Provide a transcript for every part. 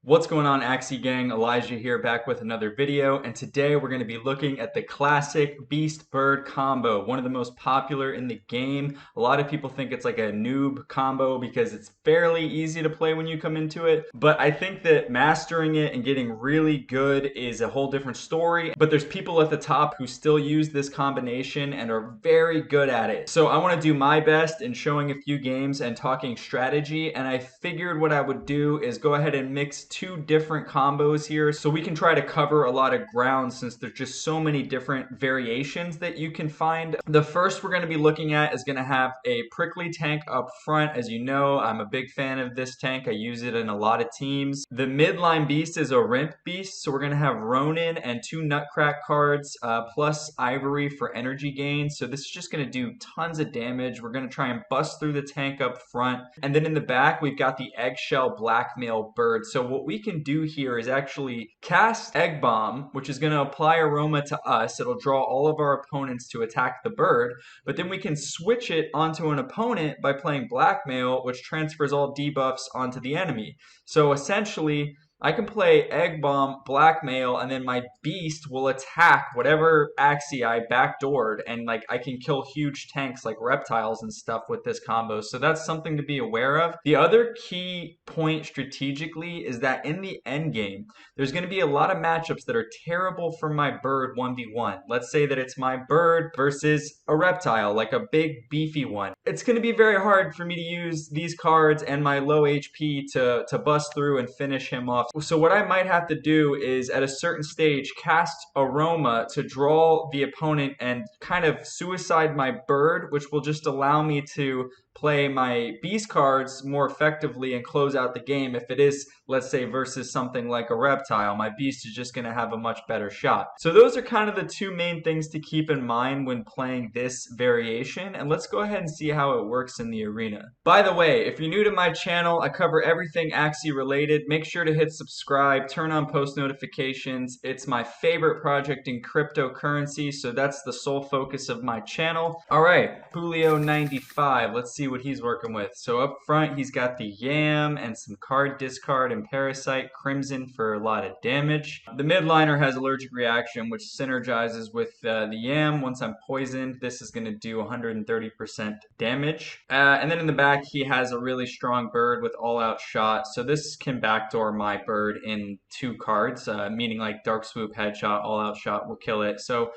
What's going on, Axie gang? Elijah here, back with another video, and today we're going to be looking at the classic Beast Bird combo, one of the most popular in the game. A lot of people think it's like a noob combo because it's fairly easy to play when you come into it, but I think that mastering it and getting really good is a whole different story. But there's people at the top who still use this combination and are very good at it. So I want to do my best in showing a few games and talking strategy, and I figured what I would do is go ahead and mix two different combos here so we can try to cover a lot of ground since there's just so many different variations that you can find. The first we're going to be looking at is going to have a prickly tank up front. As you know, I'm a big fan of this tank. I use it in a lot of teams. The midline beast is a Rimp beast, so we're going to have Ronin and two Nutcrack cards plus Ivory for energy gain. So this is just going to do tons of damage. We're going to try and bust through the tank up front. And then in the back, we've got the Eggshell Blackmail Bird. So what we can do here is actually cast Egg Bomb, which is going to apply Aroma to us. It'll draw all of our opponents to attack the bird, but then we can switch it onto an opponent by playing Blackmail, which transfers all debuffs onto the enemy. So essentially, I can play Egg Bomb, Blackmail, and then my beast will attack whatever Axie I backdoored, and like I can kill huge tanks like reptiles and stuff with this combo. So that's something to be aware of. The other key point strategically is that in the end game, there's going to be a lot of matchups that are terrible for my bird 1v1. Let's say that it's my bird versus a reptile, like a big beefy one. It's going to be very hard for me to use these cards and my low HP to bust through and finish him off. So what I might have to do is at a certain stage cast Aroma to draw the opponent and kind of suicide my bird, which will just allow me to play my beast cards more effectively and close out the game. If it is, let's say, versus something like a reptile, my beast is just going to have a much better shot. So those are kind of the two main things to keep in mind when playing this variation, and let's go ahead and see how it works in the arena. By the way, if you're new to my channel, I cover everything Axie related. Make sure to hit subscribe, turn on post notifications. It's my favorite project in cryptocurrency, so that's the sole focus of my channel. All right, Julio 95. Let's see what he's working with. So up front, he's got the Yam and some card discard and Parasite Crimson for a lot of damage. The midliner has allergic reaction, which synergizes with the Yam. Once I'm poisoned, this is going to do 130% damage. And then in the back, he has a really strong bird with all-out shot. So this can backdoor my bird in two cards, meaning like Dark Swoop, Headshot, all-out shot will kill it. So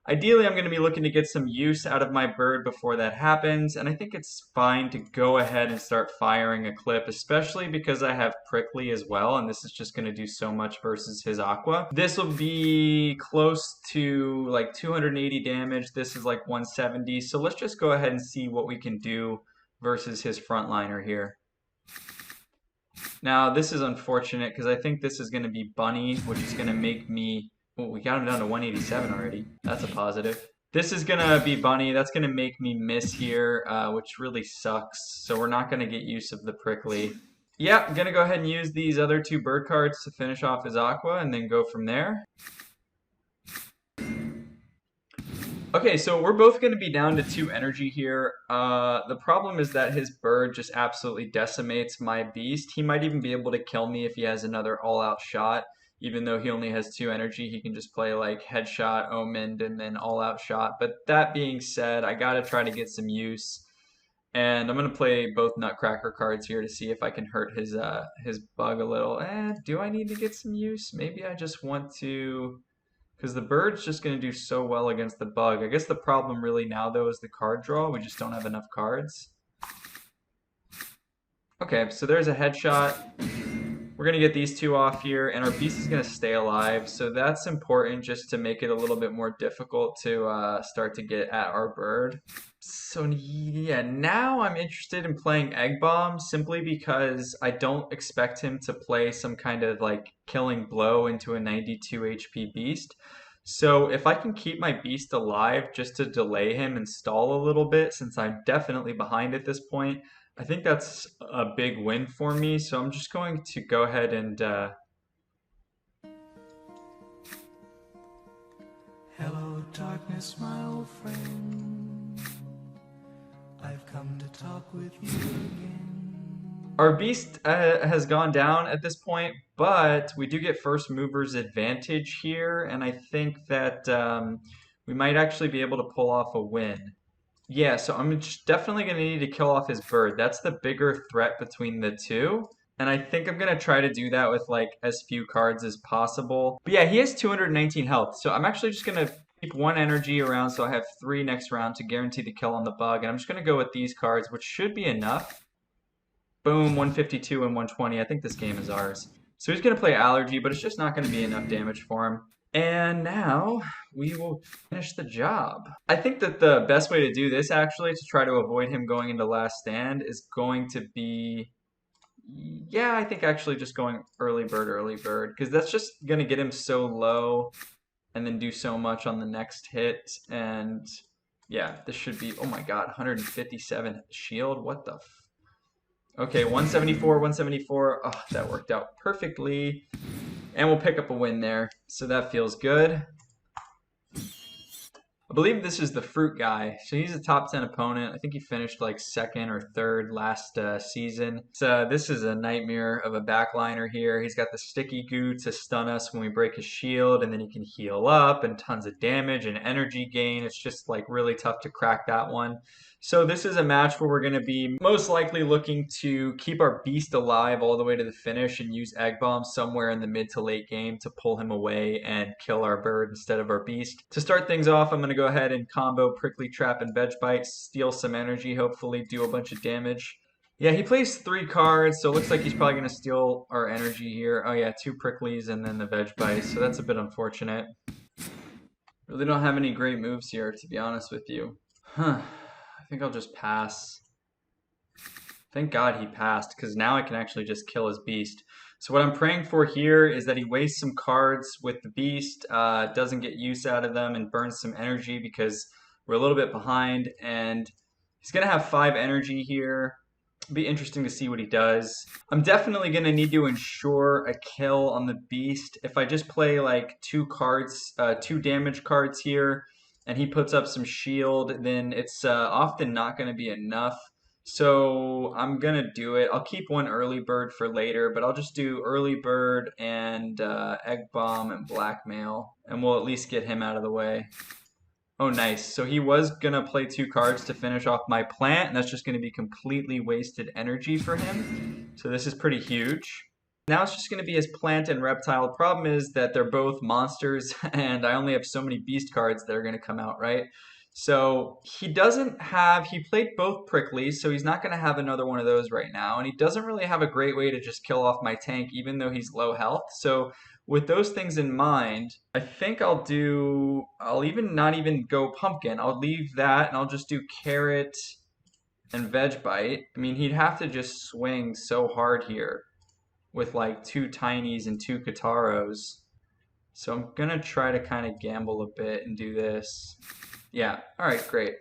ideally, I'm going to be looking to get some use out of my bird before that happens, and I think it's fine to go ahead and start firing a clip, especially because I have Prickly as well, and this is just going to do so much versus his Aqua. This will be close to like 280 damage. This is like 170, so let's just go ahead and see what we can do versus his frontliner here. Now, this is unfortunate because I think this is going to be Bunny, which is going to make me... Oh, we got him down to 187 already. That's a positive. This is going to be Bunny. That's going to make me miss here, which really sucks. So we're not going to get use of the Prickly. Yeah, I'm going to go ahead and use these other two bird cards to finish off his Aqua and then go from there. Okay, so we're both going to be down to 2 energy here. The problem is that his bird just absolutely decimates my beast. He might even be able to kill me if he has another all-out shot. Even though he only has 2 energy, he can just play like Headshot, Omened, and then all-out shot. But that being said, I gotta try to get some use. And I'm gonna play both Nutcracker cards here to see if I can hurt his bug a little. Do I need to get some use? Maybe I just want to... Because the bird's just gonna do so well against the bug. I guess the problem really now, though, is the card draw. We just don't have enough cards. Okay, so there's a Headshot. We're going to get these two off here, and our beast is going to stay alive, so that's important just to make it a little bit more difficult to start to get at our bird. So yeah, now I'm interested in playing Egg Bomb simply because I don't expect him to play some kind of like killing blow into a 92 HP beast. So if I can keep my beast alive just to delay him and stall a little bit, since I'm definitely behind at this point, I think that's a big win for me, so I'm just going to go ahead and... Hello, darkness, my old friend. I've come to talk with you again. Our beast has gone down at this point, but we do get first mover's advantage here, and I think that we might actually be able to pull off a win. Yeah, so I'm just definitely going to need to kill off his bird. That's the bigger threat between the two. And I think I'm going to try to do that with like as few cards as possible. But yeah, he has 219 health. So I'm actually just going to keep one energy around so I have 3 next round to guarantee the kill on the bug. And I'm just going to go with these cards, which should be enough. Boom, 152 and 120. I think this game is ours. So he's going to play Allergy, but it's just not going to be enough damage for him. And now we will finish the job. I think that the best way to do this, actually, to try to avoid him going into last stand, is going to be, yeah, I think actually just going early bird, because that's just going to get him so low and then do so much on the next hit. And yeah, this should be, oh my god, 157 shield. What the Okay, 174, 174. Oh, that worked out perfectly. And we'll pick up a win there. So that feels good. I believe this is the fruit guy. So he's a top 10 opponent. I think he finished like second or third last season. So this is a nightmare of a backliner here. He's got the sticky goo to stun us when we break his shield, and then he can heal up and tons of damage and energy gain. It's just like really tough to crack that one. So this is a match where we're going to be most likely looking to keep our beast alive all the way to the finish and use egg bombs somewhere in the mid to late game to pull him away and kill our bird instead of our beast. To start things off, I'm going to go ahead and combo Prickly Trap and Veg Bite, steal some energy, hopefully do a bunch of damage. Yeah, he plays 3 cards, so it looks like he's probably going to steal our energy here. Oh yeah, 2 Pricklies and then the Veg Bite, so that's a bit unfortunate. Really don't have any great moves here, to be honest with you. Huh. I think I'll just pass. Thank God he passed, because now I can actually just kill his beast. So what I'm praying for here is that he wastes some cards with the beast, doesn't get use out of them, and burns some energy because we're a little bit behind. And he's going to have 5 energy here. It'll be interesting to see what he does. I'm definitely going to need to ensure a kill on the beast. If I just play like 2 cards, 2 damage cards here, and he puts up some shield, then it's often not going to be enough. So I'm going to do it. I'll keep one early bird for later, but I'll just do early bird and egg bomb and blackmail, and we'll at least get him out of the way. Oh, nice. So he was going to play 2 cards to finish off my plant, and that's just going to be completely wasted energy for him. So this is pretty huge. Now it's just going to be his plant and reptile. The problem is that they're both monsters, and I only have so many beast cards that are going to come out, right? So he played both pricklies, so he's not going to have another one of those right now. And he doesn't really have a great way to just kill off my tank, even though he's low health. So with those things in mind, I think I'll even not even go pumpkin. I'll leave that, and I'll just do carrot and veg bite. I mean, he'd have to just swing so hard here with like 2 tinies and 2 Kataros. So I'm going to try to kind of gamble a bit and do this. Yeah, all right, great.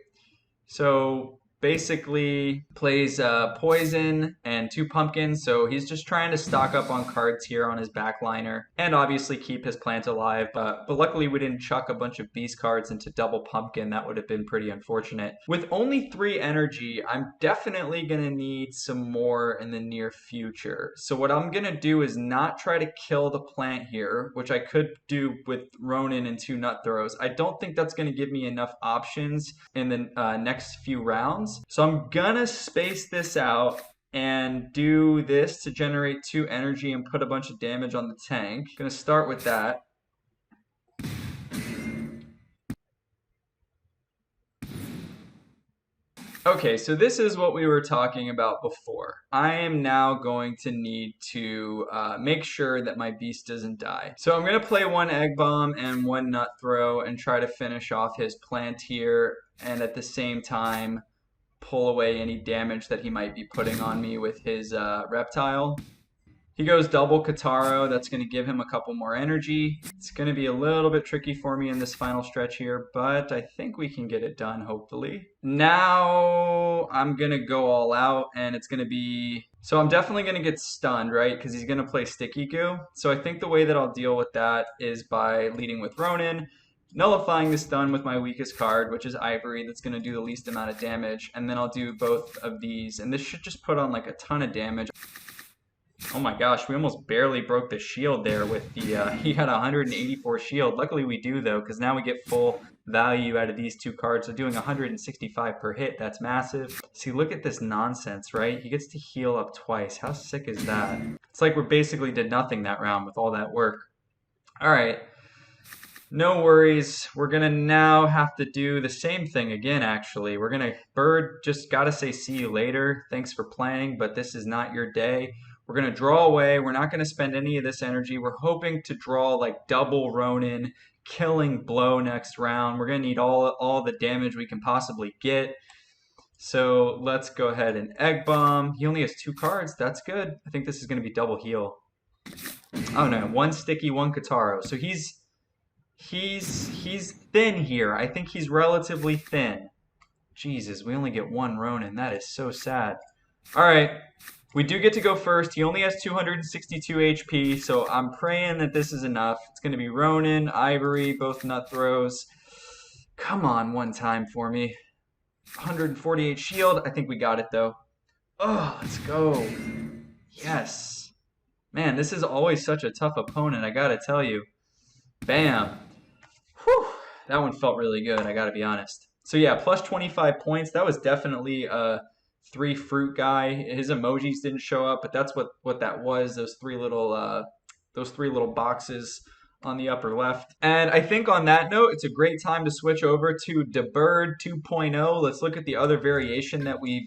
So basically plays poison and 2 pumpkins, so he's just trying to stock up on cards here on his backliner and obviously keep his plant alive. But luckily we didn't chuck a bunch of beast cards into double pumpkin. That would have been pretty unfortunate. With only 3 energy, I'm definitely going to need some more in the near future. So what I'm going to do is not try to kill the plant here, which I could do with Ronin and 2 nut throws. I don't think that's going to give me enough options in the next few rounds. So I'm gonna space this out and do this to generate 2 energy and put a bunch of damage on the tank. Gonna start with that. Okay, so this is what we were talking about before. I am now going to need to make sure that my beast doesn't die. So I'm going to play 1 egg bomb and 1 nut throw and try to finish off his plant here, and at the same time pull away any damage that he might be putting on me with his reptile. He goes double Kataro. That's going to give him a couple more energy. It's going to be a little bit tricky for me in this final stretch here, but I think we can get it done, hopefully. Now I'm going to go all out, and it's going to be... So I'm definitely going to get stunned, right? Because he's going to play Sticky Goo. So I think the way that I'll deal with that is by leading with Ronin, nullifying the stun with my weakest card, which is Ivory. That's going to do the least amount of damage. And then I'll do both of these. And this should just put on like a ton of damage. Oh my gosh, we almost barely broke the shield there with the, he had 184 shield. Luckily we do though, because now we get full value out of these two cards. So doing 165 per hit, that's massive. See, look at this nonsense, right? He gets to heal up twice. How sick is that? It's like we basically did nothing that round with all that work. All right. No worries. We're going to now have to do the same thing again, actually. We're going to, Bird, just got to say see you later. Thanks for playing, but this is not your day. We're going to draw away. We're not going to spend any of this energy. We're hoping to draw like double Ronin, killing blow next round. We're going to need all the damage we can possibly get. So let's go ahead and Egg Bomb. He only has 2 cards. That's good. I think this is going to be double heal. Oh no, 1 Sticky, 1 Kataro. So he's thin here. I think he's relatively thin. Jesus, we only get 1 Ronin. That is so sad. All right, we do get to go first. He only has 262 HP, so I'm praying that this is enough. It's going to be Ronin, Ivory, both nut throws. Come on, one time for me. 148 shield. I think we got it, though. Oh, let's go. Yes. Man, this is always such a tough opponent, I gotta tell you. Bam. Whew, that one felt really good, I gotta be honest. So yeah, plus 25 points. That was definitely a 3 fruit guy. His emojis didn't show up, but that's what that was. Those three little boxes on the upper left. And I think on that note, it's a great time to switch over to DeBird 2.0. Let's look at the other variation that we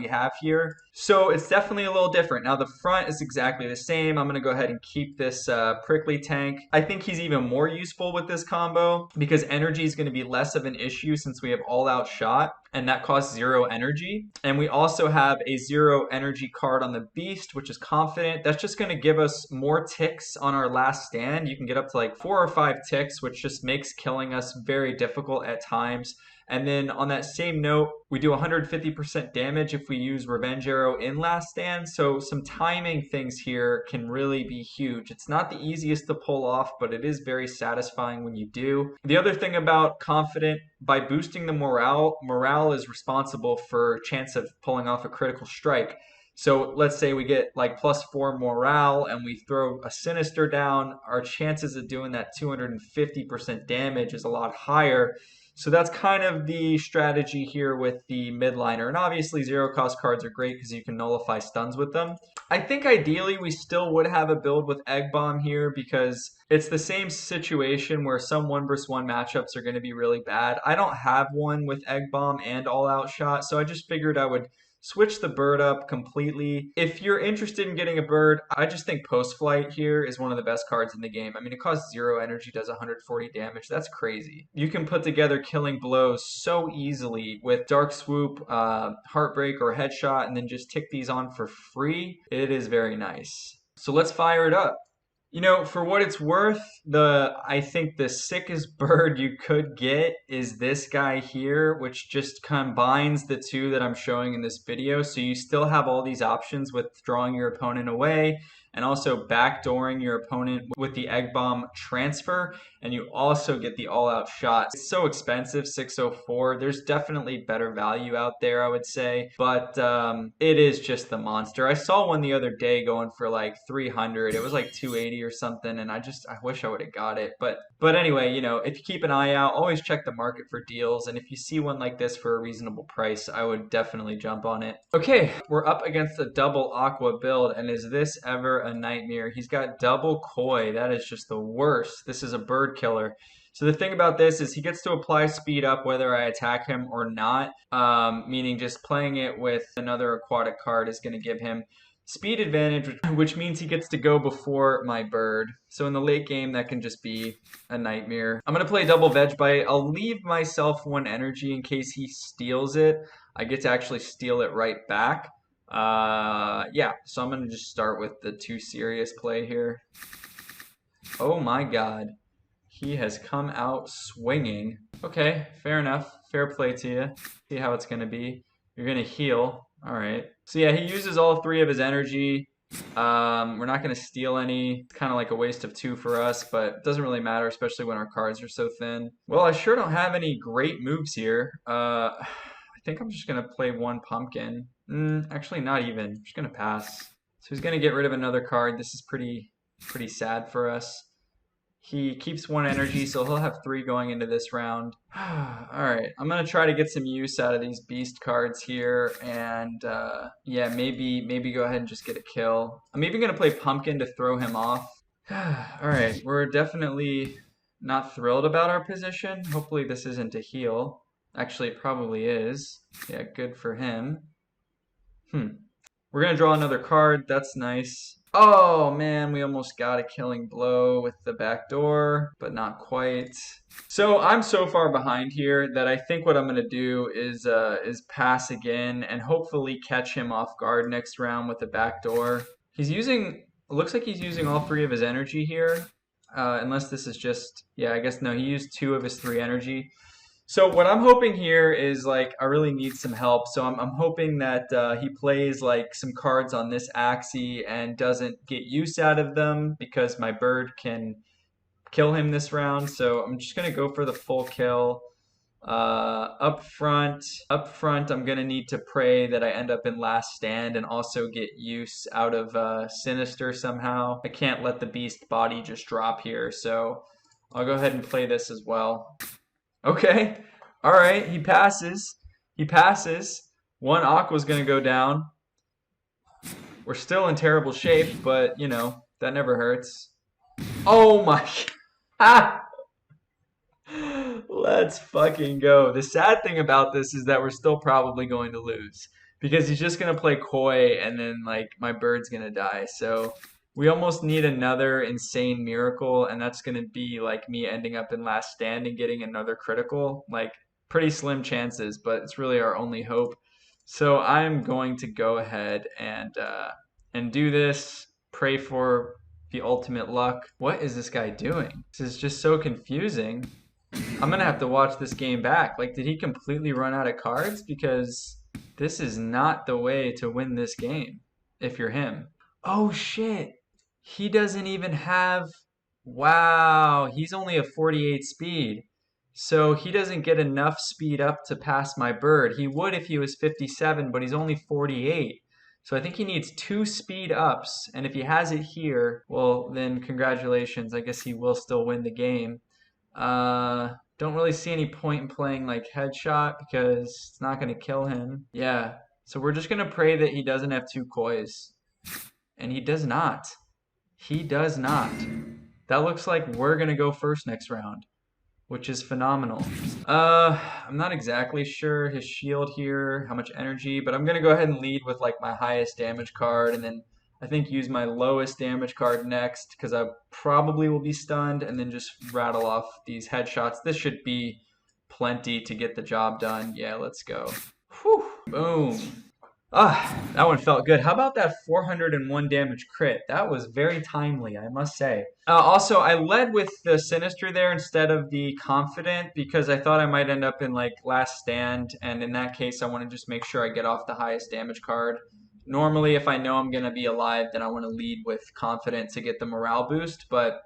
have here. So it's definitely a little different. Now the front is exactly the same. I'm gonna go ahead and keep this prickly tank. I think he's even more useful with this combo because energy is gonna be less of an issue since we have all out shot and that costs 0 energy. And we also have a 0 energy card on the beast, which is confident. That's just gonna give us more ticks on our last stand. You can get up to like 4 or 5 ticks, which just makes killing us very difficult at times. And then on that same note, we do 150% damage if we use Revenge Arrow in Last Stand. So some timing things here can really be huge. It's not the easiest to pull off, but it is very satisfying when you do. The other thing about Confident, by boosting the morale is responsible for chance of pulling off a critical strike. So let's say we get like +4 morale and we throw a Sinister down, our chances of doing that 250% damage is a lot higher. So that's kind of the strategy here with the midliner. And obviously 0 cost cards are great because you can nullify stuns with them. I think ideally we still would have a build with Egg Bomb here because it's the same situation where some 1 versus 1 matchups are going to be really bad. I don't have one with Egg Bomb and All Out Shot, so I just figured I would switch the bird up completely. If you're interested in getting a bird, I just think Post Flight here is one of the best cards in the game. I mean, it costs 0 energy, does 140 damage. That's crazy. You can put together killing blows so easily with Dark Swoop, Heartbreak, or Headshot, and then just tick these on for free. It is very nice. So let's fire it up. You know, for what it's worth, I think the sickest bird you could get is this guy here, which just combines the two that I'm showing in this video. So you still have all these options with drawing your opponent away and also backdooring your opponent with the Egg Bomb transfer. And you also get the all-out shot. It's so expensive, 604. There's definitely better value out there, I would say. But it is just the monster. I saw one the other day going for like 300. It was like 280 or something, and I wish I would have got it. But anyway, you know, if you keep an eye out, always check the market for deals. And if you see one like this for a reasonable price, I would definitely jump on it. Okay, we're up against a double Aqua build, and is this ever a nightmare? He's got double Koi. That is just the worst. This is a bird killer. So the thing about this is he gets to apply speed up whether I attack him or not, meaning just playing it with another aquatic card is going to give him speed advantage, which means he gets to go before my bird. So in the late game, that can just be a nightmare. I'm going to play double Veg Bite. I'll leave myself 1 energy in case he steals it. I get to actually steal it right back. Yeah, so I'm going to just start with the 2 serious play here. Oh my god. He has come out swinging. Okay, fair enough. Fair play to you. See how it's going to be. You're going to heal. All right. So yeah, he uses all 3 of his energy. We're not going to steal any. It's kind of like a waste of 2 for us, but it doesn't really matter, especially when our cards are so thin. Well, I sure don't have any great moves here. I think I'm just going to play 1 pumpkin. Actually, not even. I'm just going to pass. So he's going to get rid of another card. This is pretty sad for us. He keeps 1 energy, so he'll have 3 going into this round. Alright, I'm going to try to get some use out of these beast cards here, and yeah, maybe go ahead and just get a kill. I'm even going to play Pumpkin to throw him off. Alright, we're definitely not thrilled about our position. Hopefully this isn't a heal. Actually, it probably is. Yeah, good for him. We're going to draw another card. That's nice. Oh man, we almost got a killing blow with the back door, but not quite. So I'm so far behind here that I think what I'm going to do is pass again and hopefully catch him off guard next round with the back door. He's using, looks like he's using all 3 of his energy here. Unless this is just, yeah, I guess no, he used 2 of his 3 energy. So what I'm hoping here is like I really need some help. So I'm hoping that he plays like some cards on this Axie and doesn't get use out of them because my bird can kill him this round. So I'm just gonna go for the full kill. Up front, I'm gonna need to pray that I end up in last stand and also get use out of Sinister somehow. I can't let the beast body just drop here, so I'll go ahead and play this as well. Okay. All right. He passes. He passes. 1 Aqua's going to go down. We're still in terrible shape, but, you know, that never hurts. Oh my. Ah! Let's fucking go. The sad thing about this is that we're still probably going to lose because he's just going to play coy and then, like, my bird's going to die. So we almost need another insane miracle, and that's going to be like me ending up in last stand and getting another critical. Like, pretty slim chances, but it's really our only hope. So I'm going to go ahead and do this. Pray for the ultimate luck. What is this guy doing? This is just so confusing. I'm gonna have to watch this game back. Like, did he completely run out of cards? Because this is not the way to win this game if you're him. Oh shit. He doesn't even have. Wow, he's only a 48 speed. So he doesn't get enough speed up to pass my bird. He would if he was 57, but he's only 48. So I think he needs 2 speed ups. And if he has it here, well, then congratulations. I guess he will still win the game. Don't really see any point in playing like headshot because it's not going to kill him. Yeah. So we're just going to pray that he doesn't have 2 kois. And he does not. He does not. That looks like we're going to go first next round, which is phenomenal. I'm not exactly sure his shield here, how much energy, but I'm going to go ahead and lead with like my highest damage card and then I think use my lowest damage card next because I probably will be stunned and then just rattle off these headshots. This should be plenty to get the job done. Yeah, let's go. Whew. Boom. Ah, that one felt good. How about that 401 damage crit? That was very timely, I must say. Also, I led with the Sinister there instead of the Confident because I thought I might end up in like last stand, and in that case, I want to just make sure I get off the highest damage card. Normally, if I know I'm going to be alive, then I want to lead with Confident to get the morale boost, but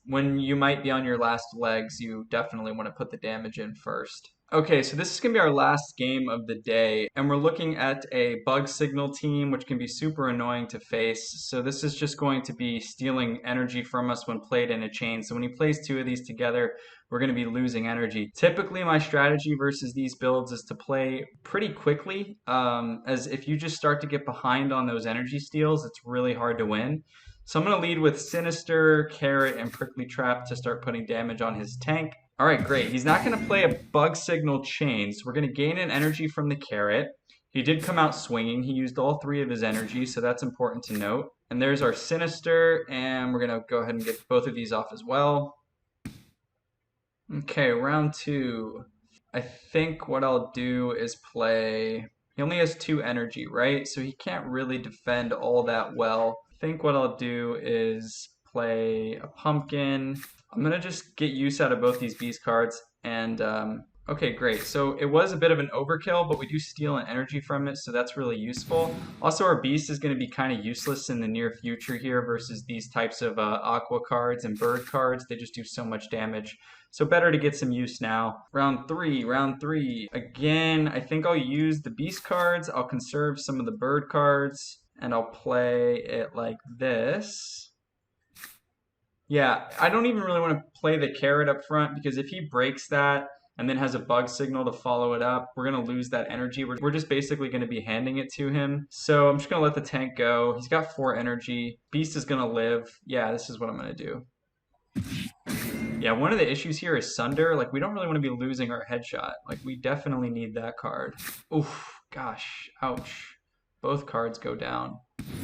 when you might be on your last legs, you definitely want to put the damage in first. Okay, so this is going to be our last game of the day, and we're looking at a bug signal team, which can be super annoying to face. So this is just going to be stealing energy from us when played in a chain. So when he plays 2 of these together, we're going to be losing energy. Typically, my strategy versus these builds is to play pretty quickly, as if you just start to get behind on those energy steals, it's really hard to win. So I'm going to lead with Sinister, Carrot, and Prickly Trap to start putting damage on his tank. All right, great. He's not going to play a bug signal chain, so we're going to gain an energy from the Carrot. He did come out swinging. He used all 3 of his energy, so that's important to note. And there's our Sinister, and we're going to go ahead and get both of these off as well. Okay, round 2. I think what I'll do is play... He only has 2 energy, right? So he can't really defend all that well. I think what I'll do is play a Pumpkin. I'm going to just get use out of both these beast cards and... Okay, great. So it was a bit of an overkill, but we do steal an energy from it, so that's really useful. Also, our beast is going to be kind of useless in the near future here versus these types of aqua cards and bird cards. They just do so much damage. So better to get some use now. Round three, round three. Again, I think I'll use the beast cards. I'll conserve some of the bird cards, and I'll play it like this. Yeah, I don't even really want to play the carrot up front because if he breaks that and then has a bug signal to follow it up, we're going to lose that energy. We're just basically going to be handing it to him. So I'm just going to let the tank go. He's got 4 energy. Beast is going to live. Yeah, this is what I'm going to do. Yeah, one of the issues here is Sunder. Like, we don't really want to be losing our headshot. Like, we definitely need that card. Oof, gosh, ouch. Both cards go down.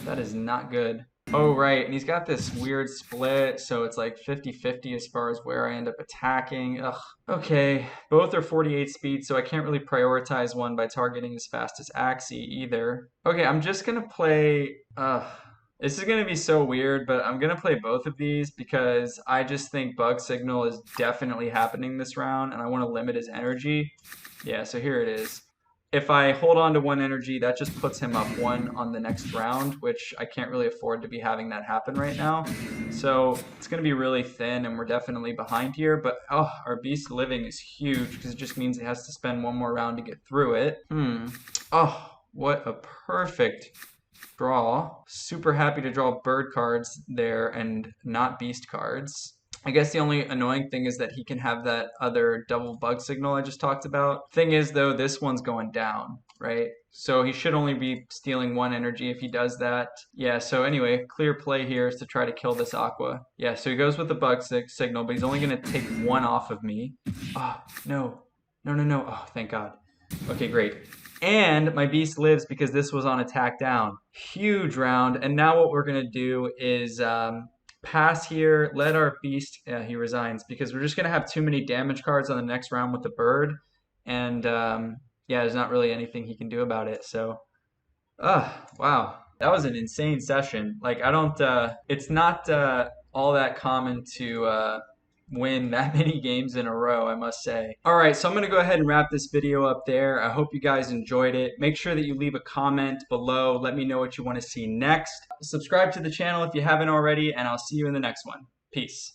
That is not good. Oh, right, and he's got this weird split, so it's like 50-50 as far as where I end up attacking. Ugh. Okay, both are 48 speed, so I can't really prioritize one by targeting as fast as Axie either. Okay, I'm just gonna play... This is gonna be so weird, but I'm gonna play both of these because I just think Bug Signal is definitely happening this round, and I want to limit his energy. Yeah, so here it is. If I hold on to 1 energy, that just puts him up 1 on the next round, which I can't really afford to be having that happen right now. So it's going to be really thin, and we're definitely behind here. But oh, our beast living is huge because it just means it has to spend 1 more round to get through it. Oh, what a perfect draw. Super happy to draw bird cards there and not beast cards. I guess the only annoying thing is that he can have that other double bug signal I just talked about. Thing is, though, this one's going down, right? So he should only be stealing 1 energy if he does that. Yeah, so anyway, clear play here is to try to kill this Aqua. Yeah, so he goes with the bug signal, but he's only going to take 1 off of me. Oh, no. No, no, no. Oh, thank God. Okay, great. And my beast lives because this was on attack down. Huge round. And now what we're going to do is pass here, let our beast, yeah, he resigns because we're just going to have too many damage cards on the next round with the bird. And yeah, there's not really anything he can do about it. So, wow. That was an insane session. Like, I don't, it's not all that common to win that many games in a row, I must say. All right, so I'm going to go ahead and wrap this video up there. I hope you guys enjoyed it. Make sure that you leave a comment below. Let me know what you want to see next. Subscribe to the channel if you haven't already, and I'll see you in the next one. Peace.